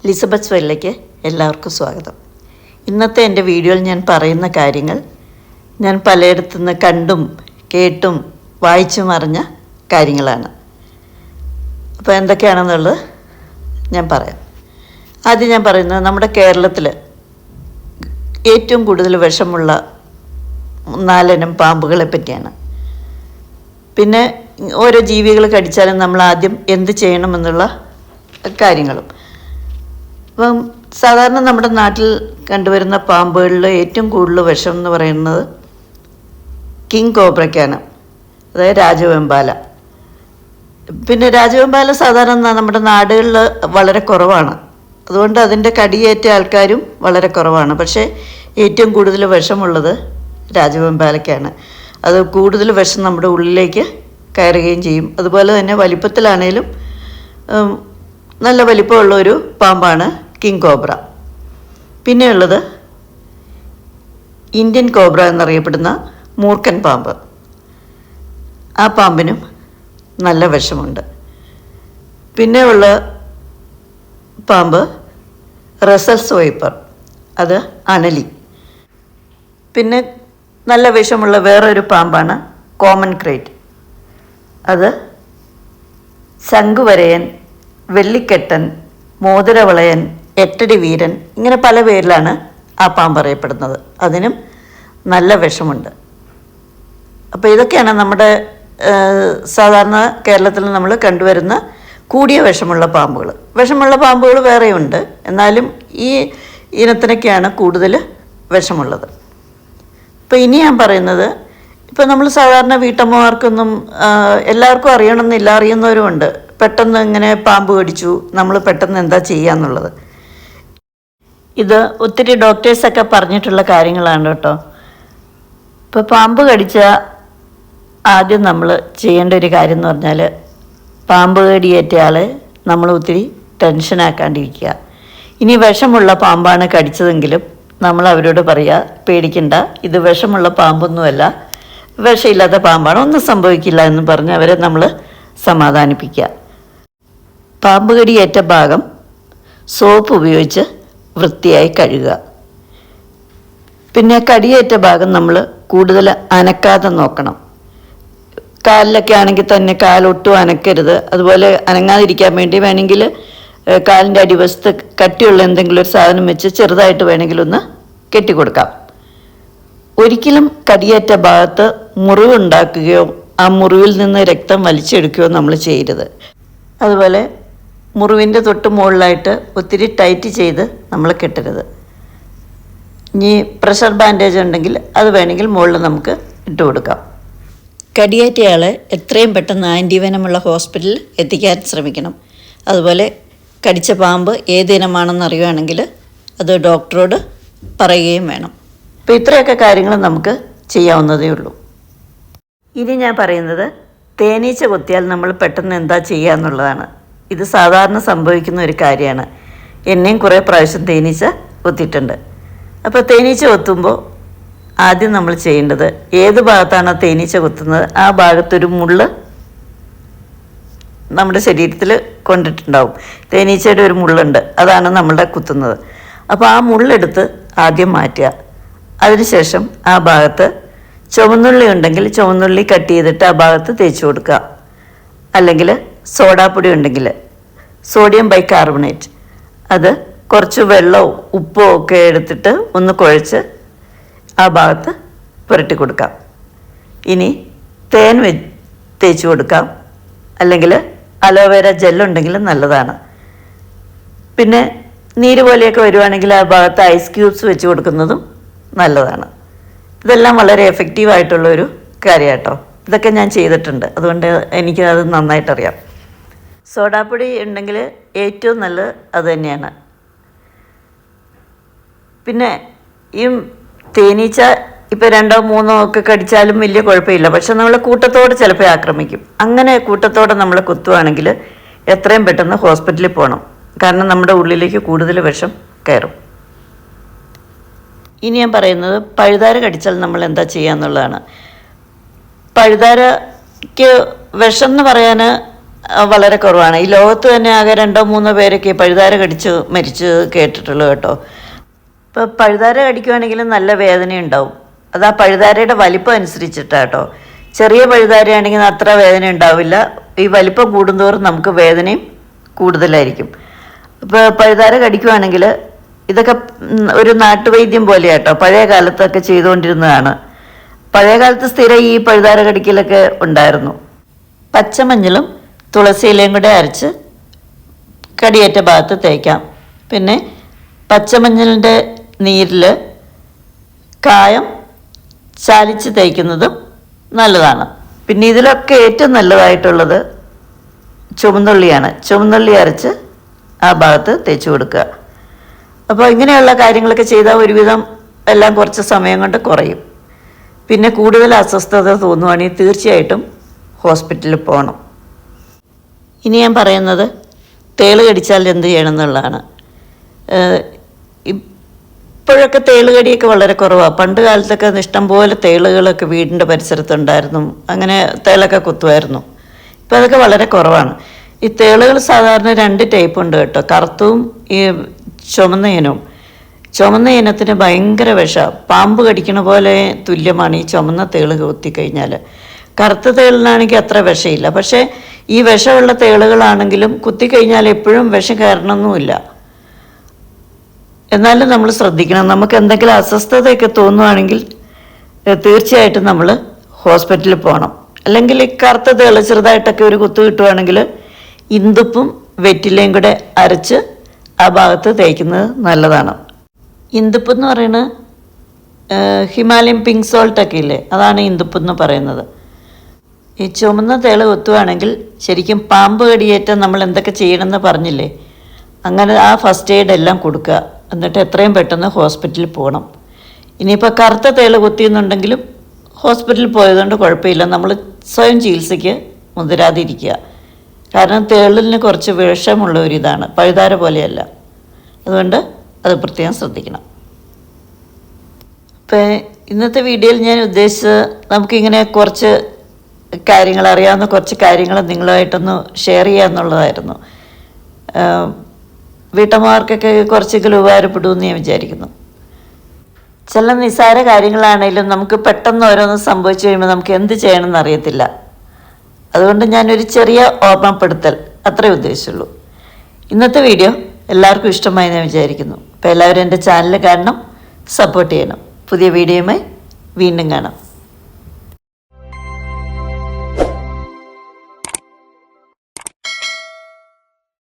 ലിസബത്ത് സ്വയിലേക്ക് എല്ലാവർക്കും സ്വാഗതം. ഇന്നത്തെ എൻ്റെ വീഡിയോയിൽ ഞാൻ പറയുന്ന കാര്യങ്ങൾ ഞാൻ പലയിടത്തുനിന്ന് കണ്ടും കേട്ടും വായിച്ചും അറിഞ്ഞ കാര്യങ്ങളാണ്. അപ്പോൾ എന്തൊക്കെയാണെന്നുള്ളത് ഞാൻ പറയാം. ആദ്യം ഞാൻ പറയുന്നത് നമ്മുടെ കേരളത്തിൽ ഏറ്റവും കൂടുതൽ വിഷമുള്ള 4 ഇനം പാമ്പുകളെ പറ്റിയാണ്. പിന്നെ ഓരോ ജീവികൾ കടിച്ചാലും നമ്മൾ ആദ്യം എന്ത് ചെയ്യണമെന്നുള്ള കാര്യങ്ങളും. അപ്പം സാധാരണ നമ്മുടെ നാട്ടിൽ കണ്ടുവരുന്ന പാമ്പുകളിൽ ഏറ്റവും കൂടുതൽ വിഷം എന്ന് പറയുന്നത് കിങ് കോബ്രയ്ക്കാണ്, അതായത് രാജവെമ്പാല. പിന്നെ രാജവെമ്പാല സാധാരണ നമ്മുടെ നാടുകളിൽ വളരെ കുറവാണ്, അതുകൊണ്ട് അതിൻ്റെ കടിയേറ്റ ആൾക്കാരും വളരെ കുറവാണ്. പക്ഷേ ഏറ്റവും കൂടുതൽ വിഷമുള്ളത് രാജവെമ്പാലയ്ക്കാണ്. അത് കൂടുതൽ വിഷം നമ്മുടെ ഉള്ളിലേക്ക് കയറുകയും ചെയ്യും. അതുപോലെ തന്നെ വലിപ്പത്തിലാണേലും നല്ല വലിപ്പമുള്ള ഒരു പാമ്പാണ് കിങ് കോബ്ര. പിന്നെയുള്ളത് ഇന്ത്യൻ കോബ്ര എന്നറിയപ്പെടുന്ന മൂർഖൻ പാമ്പ്. ആ പാമ്പിനും നല്ല വിഷമുണ്ട്. പിന്നെയുള്ള പാമ്പ് റസൽസ് വൈപ്പർ, അത് അണലി. പിന്നെ നല്ല വിഷമുള്ള വേറൊരു പാമ്പാണ് കോമൺ ക്രേറ്റ്, അത് ശംഖുവരയൻ, വെള്ളിക്കെട്ടൻ, മോതിരവളയൻ, എട്ടടി വീരൻ, ഇങ്ങനെ പല പേരിലാണ് ആ പാമ്പ് അറിയപ്പെടുന്നത്. അതിനും നല്ല വിഷമുണ്ട്. അപ്പോൾ ഇതൊക്കെയാണ് നമ്മുടെ സാധാരണ കേരളത്തിൽ നമ്മൾ കണ്ടുവരുന്ന കൂടിയ വിഷമുള്ള പാമ്പുകൾ. വിഷമുള്ള പാമ്പുകൾ വേറെയുണ്ട്, എന്നാലും ഈ ഇനത്തിനൊക്കെയാണ് കൂടുതൽ വിഷമുള്ളത്. ഇപ്പോൾ ഇനി ഞാൻ പറയുന്നത്, ഇപ്പോൾ നമ്മൾ സാധാരണ വീട്ടമ്മമാർക്കൊന്നും എല്ലാവർക്കും അറിയണമെന്നില്ല, അറിയുന്നവരുമുണ്ട്. പെട്ടെന്ന് ഇങ്ങനെ പാമ്പ് കടിച്ചു, നമ്മൾ പെട്ടെന്ന് എന്താ ചെയ്യാന്നുള്ളത്. ഇത് ഒത്തിരി ഡോക്ടേഴ്സൊക്കെ പറഞ്ഞിട്ടുള്ള കാര്യങ്ങളാണ് കേട്ടോ. ഇപ്പോൾ പാമ്പ് കടിച്ച ആദ്യം നമ്മൾ ചെയ്യേണ്ട ഒരു കാര്യം എന്ന് പറഞ്ഞാൽ, പാമ്പ് കടിയേറ്റ ആളെ നമ്മൾ ഒത്തിരി ടെൻഷനാക്കാണ്ടിരിക്കുക. ഇനി വിഷമുള്ള പാമ്പാണ് കടിച്ചതെങ്കിലും നമ്മൾ അവരോട് പറയുക, പേടിക്കണ്ട, ഇത് വിഷമുള്ള പാമ്പൊന്നുമല്ല, വിഷമില്ലാത്ത പാമ്പാണ്, ഒന്നും സംഭവിക്കില്ല എന്ന് പറഞ്ഞ് അവരെ നമ്മൾ സമാധാനിപ്പിക്കുക. പാമ്പ് കടിയേറ്റ ഭാഗം സോപ്പ് ഉപയോഗിച്ച് വൃത്തിയായി കഴുകുക. പിന്നെ കടിയേറ്റ ഭാഗം നമ്മൾ കൂടുതൽ അനക്കാതെ നോക്കണം. കാലിലൊക്കെ ആണെങ്കിൽ തന്നെ കാലൊട്ടും അനക്കരുത്. അതുപോലെ അനങ്ങാതിരിക്കാൻ വേണ്ടി വേണമെങ്കിൽ കാലിൻ്റെ അടിവശത്ത് കട്ടിയുള്ള എന്തെങ്കിലും ഒരു സാധനം വെച്ച് ചെറുതായിട്ട് വേണമെങ്കിൽ ഒന്ന് കെട്ടിക്കൊടുക്കാം. ഒരിക്കലും കടിയേറ്റ ഭാഗത്ത് മുറിവുണ്ടാക്കുകയോ ആ മുറിവിൽ നിന്ന് രക്തം വലിച്ചെടുക്കുകയോ നമ്മൾ ചെയ്യരുത്. അതുപോലെ മുറിവിൻ്റെ തൊട്ട് മുകളിലായിട്ട് ഒത്തിരി ടൈറ്റ് ചെയ്ത് നമ്മൾ കെട്ടരുത്. ഇനി പ്രഷർ ബാൻഡേജ് ഉണ്ടെങ്കിൽ അത് വേണമെങ്കിൽ മുകളിൽ നമുക്ക് ഇട്ട് കൊടുക്കാം. കടിയേറ്റയാളെ എത്രയും പെട്ടെന്ന് ആൻറ്റിവെനമുള്ള ഹോസ്പിറ്റലിൽ എത്തിക്കാൻ ശ്രമിക്കണം. അതുപോലെ കടിച്ച പാമ്പ് ഏതിനമാണെന്ന് അറിയുകയാണെങ്കിൽ അത് ഡോക്ടറോട് പറയുകയും വേണം. അപ്പോൾ ഇത്രയൊക്കെ കാര്യങ്ങൾ നമുക്ക് ചെയ്യാവുന്നതേ ഉള്ളൂ. ഇനി ഞാൻ പറയുന്നത്, തേനീച്ച കൊത്തിയാൽ നമ്മൾ പെട്ടെന്ന് എന്താ ചെയ്യുക എന്നുള്ളതാണ്. ഇത് സാധാരണ സംഭവിക്കുന്ന ഒരു കാര്യമാണ്. എന്നെയും കുറേ പ്രാവശ്യം തേനീച്ച കൊത്തിയിട്ടുണ്ട്. അപ്പോൾ തേനീച്ച കൊത്തുമ്പോൾ ആദ്യം നമ്മൾ ചെയ്യേണ്ടത്, ഏത് ഭാഗത്താണോ തേനീച്ച കൊത്തുന്നത് ആ ഭാഗത്തൊരു മുള്ള് നമ്മുടെ ശരീരത്തിൽ കൊണ്ടിട്ടുണ്ടാവും. തേനീച്ചയുടെ ഒരു മുള്ളുണ്ട്, അതാണ് നമ്മളുടെ കുത്തുന്നത്. അപ്പോൾ ആ മുള്ളെടുത്ത് ആദ്യം മാറ്റുക. അതിനുശേഷം ആ ഭാഗത്ത് ചുവന്നുള്ളി ഉണ്ടെങ്കിൽ ചുവന്നുള്ളി കട്ട് ചെയ്തിട്ട് ആ ഭാഗത്ത് തേച്ച് കൊടുക്കുക. അല്ലെങ്കിൽ സോഡാപ്പൊടി ഉണ്ടെങ്കിൽ സോഡിയം ബൈകാർബണേറ്റ്, അത് കുറച്ച് വെള്ളവും ഉപ്പും ഒക്കെ എടുത്തിട്ട് ഒന്ന് കുഴച്ച് ആ ഭാഗത്ത് പുരട്ടി കൊടുക്കാം. ഇനി തേൻ തേച്ച് കൊടുക്കാം, അല്ലെങ്കിൽ അലോവേര ജെല്ലുണ്ടെങ്കിൽ നല്ലതാണ്. പിന്നെ നീര് പോലെയൊക്കെ വരുവാണെങ്കിൽ ആ ഭാഗത്ത് ഐസ് ക്യൂബ്സ് വെച്ച് കൊടുക്കുന്നതും നല്ലതാണ്. ഇതെല്ലാം വളരെ എഫക്റ്റീവായിട്ടുള്ളൊരു കാര്യം കേട്ടോ. ഇതൊക്കെ ഞാൻ ചെയ്തിട്ടുണ്ട്, അതുകൊണ്ട് എനിക്കത് നന്നായിട്ടറിയാം. സോഡാപ്പൊടി ഉണ്ടെങ്കിൽ ഏറ്റവും നല്ലത് അത് തന്നെയാണ്. പിന്നെ ഈ തേനീച്ച ഇപ്പോൾ 2 or 3 ഒക്കെ കടിച്ചാലും വലിയ കുഴപ്പമില്ല. പക്ഷെ നമ്മൾ കൂട്ടത്തോടെ ചിലപ്പോൾ ആക്രമിക്കും. അങ്ങനെ കൂട്ടത്തോടെ നമ്മൾ കുത്തുവാണെങ്കിൽ എത്രയും പെട്ടെന്ന് ഹോസ്പിറ്റലിൽ പോകണം. കാരണം നമ്മുടെ ഉള്ളിലേക്ക് കൂടുതൽ വിഷം കയറും. ഇനി ഞാൻ പറയുന്നത്, പഴുതാര കടിച്ചാൽ നമ്മൾ എന്താ ചെയ്യുക എന്നുള്ളതാണ്. പഴുതാരയ്ക്ക് വിഷം എന്ന് പറയാൻ വളരെ കുറവാണ്. ഈ ലോകത്ത് തന്നെ ആകെ 2-3 പേരൊക്കെ പഴുതാര കടിച്ച് മരിച്ച് കേട്ടിട്ടുള്ളൂ കേട്ടോ. ഇപ്പോൾ പഴുതാര കടിക്കുവാണെങ്കിലും നല്ല വേദന ഉണ്ടാവും. അത് ആ പഴുതാരയുടെ വലിപ്പം അനുസരിച്ചിട്ടാട്ടോ. ചെറിയ പഴുതാരയാണെങ്കിൽ അത്ര വേദന ഉണ്ടാവില്ല. ഈ വലിപ്പം കൂടുന്തോറും നമുക്ക് വേദനയും കൂടുതലായിരിക്കും. ഇപ്പോൾ പഴുതാര കടിക്കുവാണെങ്കിൽ ഇതൊക്കെ ഒരു നാട്ടുവൈദ്യം പോലെയാട്ടോ. പഴയ കാലത്തൊക്കെ ചെയ്തുകൊണ്ടിരുന്നതാണ്. പഴയ കാലത്ത് സ്ഥിരം ഈ പഴുതാര കടിക്കലൊക്കെ ഉണ്ടായിരുന്നു. പച്ചമഞ്ഞളും തുളസി ഇലയും കൂടെ അരച്ച് കടിയേറ്റ ഭാഗത്ത് തേക്കാം. പിന്നെ പച്ചമഞ്ഞളിൻ്റെ നീരിൽ കായം ചാലിച്ച് തേക്കുന്നതും നല്ലതാണ്. പിന്നെ ഇതിലൊക്കെ ഏറ്റവും നല്ലതായിട്ടുള്ളത് ചുവന്നുള്ളിയാണ്. ചുവന്നുള്ളി അരച്ച് ആ ഭാഗത്ത് തേച്ച് കൊടുക്കുക. അപ്പോൾ ഇങ്ങനെയുള്ള കാര്യങ്ങളൊക്കെ ചെയ്താൽ ഒരുവിധം എല്ലാം കുറച്ച് സമയം കൊണ്ട് കുറയും. പിന്നെ കൂടുതൽ അസ്വസ്ഥത തോന്നുവാണെങ്കിൽ തീർച്ചയായിട്ടും ഹോസ്പിറ്റലിൽ പോകണം. ഇനി ഞാൻ പറയുന്നത് തേള് കടിച്ചാൽ എന്ത് ചെയ്യണം എന്നുള്ളതാണ്. ഇപ്പോഴൊക്കെ തേള് കടിയൊക്കെ വളരെ കുറവാണ്. പണ്ട് കാലത്തൊക്കെ ഇഷ്ടംപോലെ തേളുകളൊക്കെ വീടിൻ്റെ പരിസരത്തുണ്ടായിരുന്നു. അങ്ങനെ തേളൊക്കെ കുത്തുമായിരുന്നു. ഇപ്പോൾ അതൊക്കെ വളരെ കുറവാണ്. ഈ തേളുകൾ സാധാരണ 2 ടൈപ്പ് ഉണ്ട് കേട്ടോ. കറുത്തവും ഈ ചുമന്ന ഇനവും. ചുമന്ന ഇനത്തിന് ഭയങ്കര വിഷമാണ്. പാമ്പ് കടിക്കണ പോലെ തുല്യമാണ് ഈ ചുമന്ന തേള് കുത്തിക്കഴിഞ്ഞാൽ. കറുത്ത തേളിനാണെങ്കിൽ അത്ര വിഷമില്ല. പക്ഷേ ഈ വിഷമുള്ള തേളുകളാണെങ്കിലും കുത്തിക്കഴിഞ്ഞാൽ എപ്പോഴും വിഷം കയറണമെന്നുമില്ല. എന്നാലും നമ്മൾ ശ്രദ്ധിക്കണം. നമുക്ക് എന്തെങ്കിലും അസ്വസ്ഥതയൊക്കെ തോന്നുവാണെങ്കിൽ തീർച്ചയായിട്ടും നമ്മൾ ഹോസ്പിറ്റലിൽ പോകണം. അല്ലെങ്കിൽ ഈ കറുത്ത തേള് ചെറുതായിട്ടൊക്കെ ഒരു കുത്തു കിട്ടുവാണെങ്കിൽ ഇന്ദുപ്പും വെറ്റിലയും കൂടെ അരച്ച് ആ ഭാഗത്ത് തേക്കുന്നത് നല്ലതാണ്. ഇന്ദുപ്പ് എന്ന് പറയുന്നത് ഹിമാലയൻ പിങ്ക് സോൾട്ടൊക്കെ ഇല്ലേ, അതാണ് ഇന്ദുപ്പ് എന്ന് പറയുന്നത്. ഈ ചുമന്ന തേള് കുത്തുവാണെങ്കിൽ ശരിക്കും പാമ്പ് കടിയേറ്റാൽ നമ്മൾ എന്തൊക്കെ ചെയ്യണമെന്ന് പറഞ്ഞില്ലേ, അങ്ങനെ ആ ഫസ്റ്റ് എയ്ഡ് എല്ലാം കൊടുക്കുക. എന്നിട്ട് എത്രയും പെട്ടെന്ന് ഹോസ്പിറ്റലിൽ പോകണം. ഇനിയിപ്പോൾ കറുത്ത തേള് കുത്തിയെന്നുണ്ടെങ്കിലും ഹോസ്പിറ്റലിൽ പോയതുകൊണ്ട് കുഴപ്പമില്ല. നമ്മൾ സ്വയം ചികിത്സയ്ക്ക് മുതിരാതിരിക്കുക. കാരണം തേളിന് കുറച്ച് വിഷമുള്ള ഒരിതാണ്, പഴുതാര പോലെയല്ല. അതുകൊണ്ട് അത് പ്രത്യേകം ശ്രദ്ധിക്കണം. അപ്പോൾ ഇന്നത്തെ വീഡിയോയിൽ ഞാൻ ഉദ്ദേശിച്ചത് നമുക്കിങ്ങനെ കുറച്ച് കാര്യങ്ങൾ, അറിയാവുന്ന കുറച്ച് കാര്യങ്ങൾ നിങ്ങളുമായിട്ടൊന്ന് ഷെയർ ചെയ്യുക എന്നുള്ളതായിരുന്നു. വീട്ടമ്മമാർക്കൊക്കെ കുറച്ചെങ്കിലും ഉപകാരപ്പെടുമെന്ന് ഞാൻ വിചാരിക്കുന്നു. ചില നിസ്സാര കാര്യങ്ങളാണെങ്കിലും നമുക്ക് പെട്ടെന്ന് ഓരോന്ന് സംഭവിച്ചു കഴിയുമ്പോൾ നമുക്ക് എന്ത് ചെയ്യണമെന്ന് അറിയത്തില്ല. അതുകൊണ്ട് ഞാനൊരു ചെറിയ ഓർമ്മപ്പെടുത്തൽ അത്രേ ഉദ്ദേശിച്ചുള്ളൂ. ഇന്നത്തെ വീഡിയോ എല്ലാവർക്കും ഇഷ്ടമായി ഞാൻ വിചാരിക്കുന്നു. അപ്പോൾ എല്ലാവരും എൻ്റെ ചാനൽ കാണണം, സപ്പോർട്ട് ചെയ്യണം. പുതിയ വീഡിയോയുമായി വീണ്ടും കാണാം.